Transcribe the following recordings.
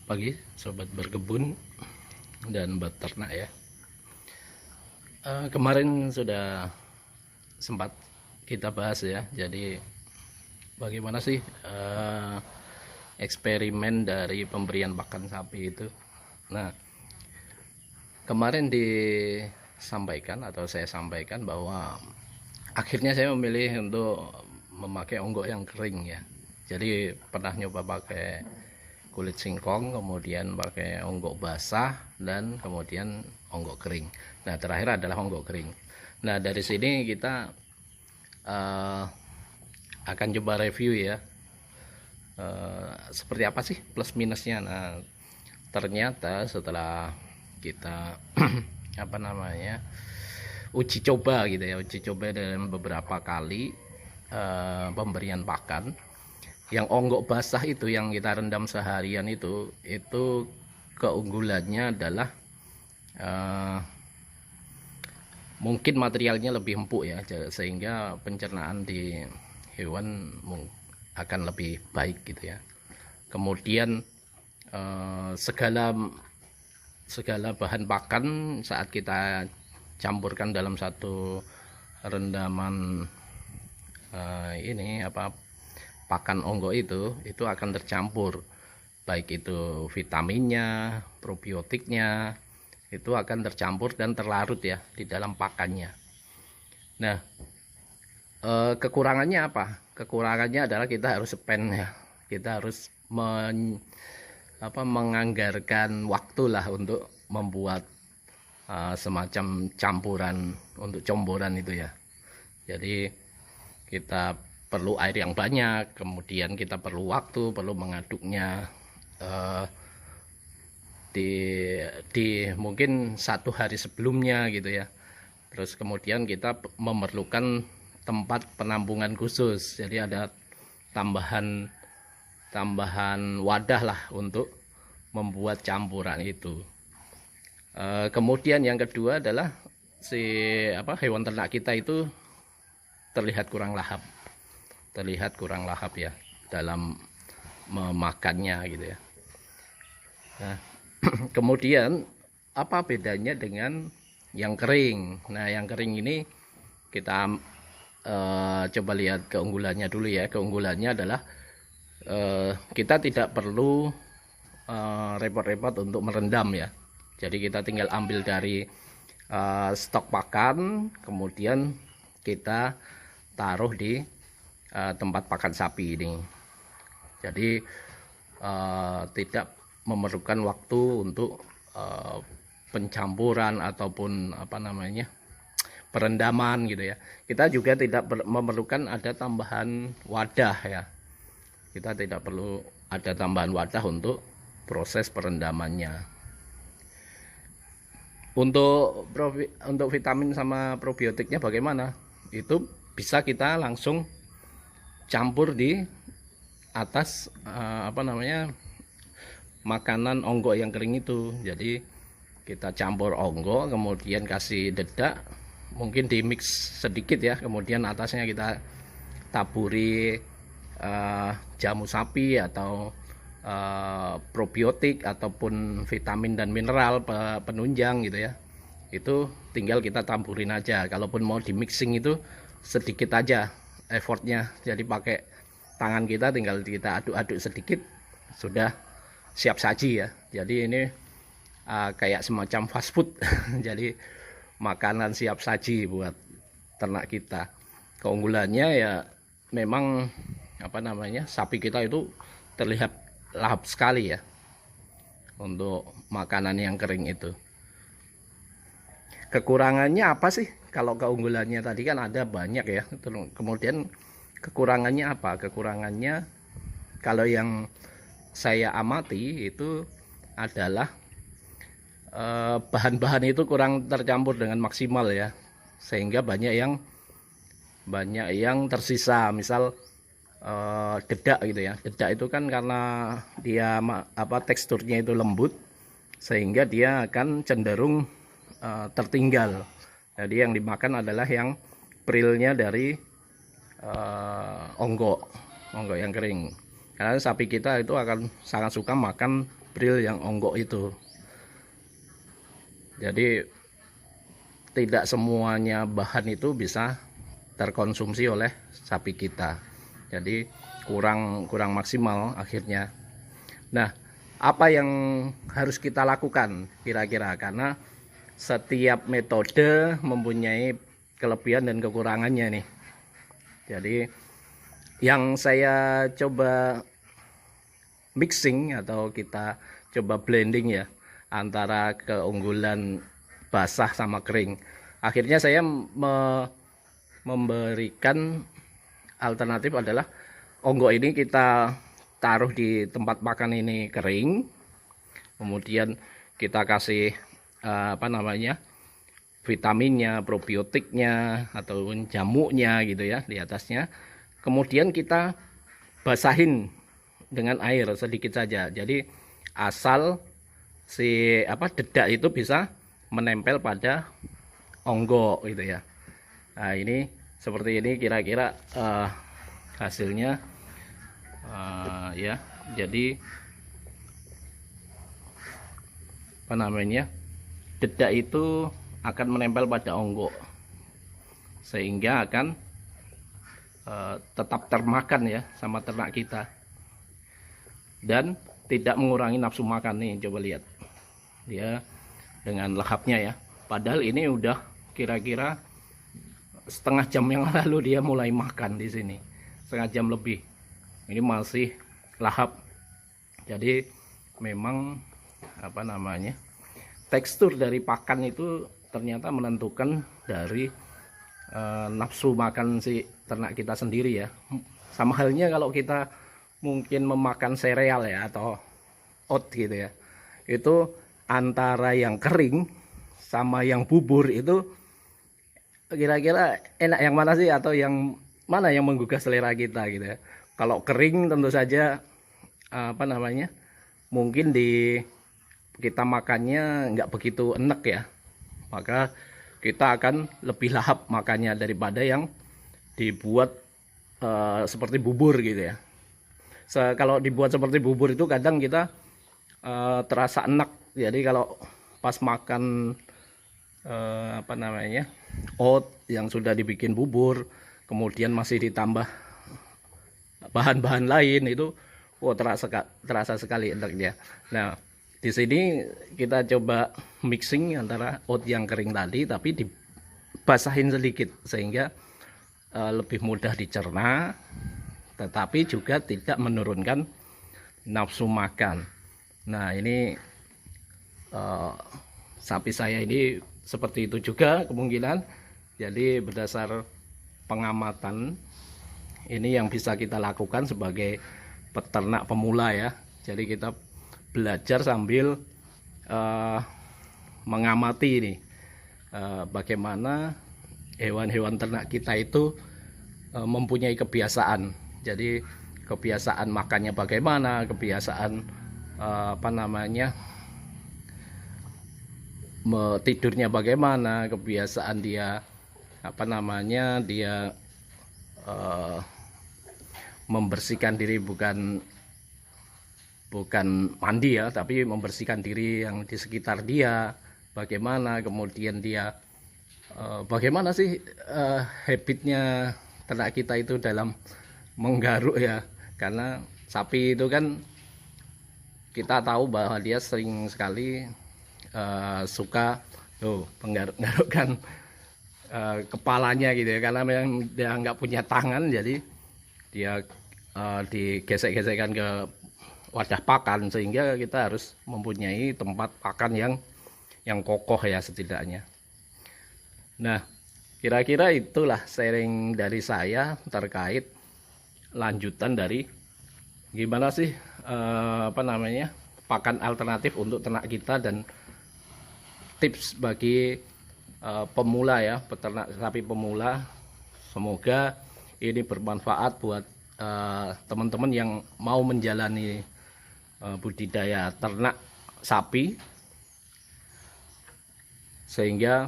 Pagi sobat berkebun dan beternak ya. Kemarin sudah sempat kita bahas ya. Jadi bagaimana sih eksperimen dari pemberian pakan sapi itu. Nah, kemarin disampaikan atau saya sampaikan bahwa akhirnya saya memilih untuk memakai onggok yang kering ya. Jadi pernah nyoba pakai kulit singkong, kemudian pakai onggok basah, dan kemudian onggok kering. Nah, terakhir adalah onggok kering. Nah, dari sini kita akan coba review ya, seperti apa sih plus minusnya. Nah, ternyata setelah kita uji coba gitu ya, uji coba dalam beberapa kali pemberian pakan, yang onggok basah itu yang kita rendam seharian itu keunggulannya adalah mungkin materialnya lebih empuk ya, sehingga pencernaan di hewan akan lebih baik gitu ya. Kemudian segala bahan pakan saat kita campurkan dalam satu rendaman pakan onggok itu akan tercampur, baik itu vitaminnya, probiotiknya, itu akan tercampur dan terlarut ya di dalam pakannya. Nah, kekurangannya apa? Kekurangannya adalah kita harus spend ya, kita harus menganggarkan waktu lah untuk membuat semacam campuran untuk comboran itu ya. Jadi kita perlu air yang banyak, kemudian kita perlu waktu, perlu mengaduknya di mungkin 1 hari sebelumnya gitu ya. Terus kemudian kita memerlukan tempat penampungan khusus, jadi ada tambahan wadah lah untuk membuat campuran itu. Kemudian yang kedua adalah hewan ternak kita itu terlihat kurang lahap ya dalam memakannya gitu ya. Nah, kemudian apa bedanya dengan yang kering? Nah, yang kering ini kita coba lihat keunggulannya dulu ya. Keunggulannya adalah kita tidak perlu repot-repot untuk merendam ya. Jadi kita tinggal ambil dari stok pakan, kemudian kita taruh di tempat pakan sapi ini. Jadi tidak memerlukan waktu untuk pencampuran ataupun perendaman gitu ya. Kita juga tidak memerlukan ada tambahan wadah ya. Kita tidak perlu ada tambahan wadah untuk proses perendamannya. Untuk vitamin sama probiotiknya bagaimana? Itu bisa kita langsung campur di atas makanan onggok yang kering itu. Jadi kita campur onggok, kemudian kasih dedak, mungkin di mix sedikit ya, kemudian atasnya kita taburi jamu sapi atau probiotik ataupun vitamin dan mineral penunjang gitu ya. Itu tinggal kita taburin aja. Kalaupun mau di mixing itu sedikit aja effortnya, jadi pakai tangan kita, tinggal kita aduk-aduk sedikit, sudah siap saji ya. Jadi ini kayak semacam fast food jadi makanan siap saji buat ternak kita. Keunggulannya ya memang sapi kita itu terlihat lahap sekali ya untuk makanan yang kering itu. Kekurangannya apa sih? Kalau keunggulannya tadi kan ada banyak ya. Kemudian kekurangannya apa? Kekurangannya kalau yang saya amati itu adalah bahan-bahan itu kurang tercampur dengan maksimal ya, sehingga banyak yang tersisa. Misal dedak gitu ya. Dedak itu kan karena dia teksturnya itu lembut, sehingga dia akan cenderung tertinggal. Jadi yang dimakan adalah yang prilnya dari onggok yang kering. Karena sapi kita itu akan sangat suka makan bril yang onggok itu. Jadi tidak semuanya bahan itu bisa terkonsumsi oleh sapi kita. Jadi kurang maksimal akhirnya. Nah, apa yang harus kita lakukan kira-kira? Karena setiap metode mempunyai kelebihan dan kekurangannya nih. Jadi yang saya coba mixing atau kita coba blending ya antara keunggulan basah sama kering. Akhirnya saya memberikan alternatif adalah onggok ini kita taruh di tempat makan ini kering, kemudian kita kasih vitaminnya, probiotiknya ataupun jamuknya gitu ya di atasnya. Kemudian kita basahin dengan air sedikit saja. Jadi asal si dedak itu bisa menempel pada onggok gitu ya. Nah, ini seperti ini kira-kira hasilnya ya. Jadi dedak itu akan menempel pada onggok sehingga akan tetap termakan ya sama ternak kita dan tidak mengurangi nafsu makan nih. Coba lihat dia dengan lahapnya ya, padahal ini udah kira-kira setengah jam yang lalu dia mulai makan di sini, setengah jam lebih, ini masih lahap. Jadi memang tekstur dari pakan itu ternyata menentukan dari nafsu makan si ternak kita sendiri ya. Sama halnya kalau kita mungkin memakan sereal ya atau oat gitu ya, itu antara yang kering sama yang bubur itu kira-kira enak yang mana sih, atau yang mana yang menggugah selera kita gitu ya. Kalau kering tentu saja mungkin kita makannya nggak begitu enak ya, maka kita akan lebih lahap makannya daripada yang dibuat seperti bubur gitu ya. Kalau dibuat seperti bubur itu kadang kita terasa enak. Jadi kalau pas makan oat yang sudah dibikin bubur, kemudian masih ditambah bahan-bahan lain itu, terasa sekali enaknya. Nah, di sini kita coba mixing antara oat yang kering tadi tapi dibasahin sedikit sehingga lebih mudah dicerna, tetapi juga tidak menurunkan nafsu makan. Nah, ini sapi saya ini seperti itu juga kemungkinan. Jadi berdasar pengamatan ini yang bisa kita lakukan sebagai peternak pemula ya. Jadi kita belajar sambil mengamati ini bagaimana hewan-hewan ternak kita itu mempunyai kebiasaan. Jadi kebiasaan makannya bagaimana, kebiasaan tidurnya bagaimana, kebiasaan dia membersihkan diri, bukan mandi ya, tapi membersihkan diri yang di sekitar dia bagaimana, kemudian dia bagaimana sih habitnya ternak kita itu dalam menggaruk ya. Karena sapi itu kan kita tahu bahwa dia sering sekali suka menggaruk-garukkan kepalanya gitu ya, karena memang dia nggak punya tangan, jadi dia digesek-gesekkan ke wadah pakan, sehingga kita harus mempunyai tempat pakan yang kokoh ya setidaknya. Nah, kira-kira itulah sharing dari saya terkait lanjutan dari gimana sih pakan alternatif untuk ternak kita dan tips bagi pemula ya, peternak sapi pemula. Semoga ini bermanfaat buat teman-teman yang mau menjalani budidaya ternak sapi, sehingga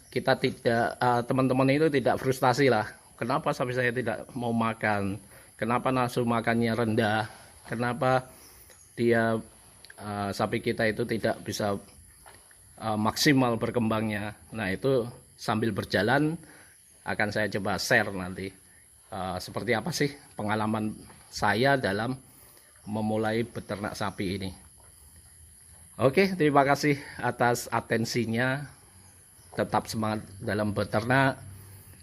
kita tidak teman-teman itu tidak frustasi lah. Kenapa sapi saya tidak mau makan? Kenapa nafsu makannya rendah? Kenapa dia sapi kita itu tidak bisa maksimal berkembangnya. Nah, itu sambil berjalan akan saya coba share nanti seperti apa sih pengalaman saya dalam memulai beternak sapi ini. Oke, terima kasih atas atensinya. Tetap semangat dalam beternak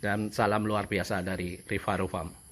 dan salam luar biasa dari Rivaru Farm.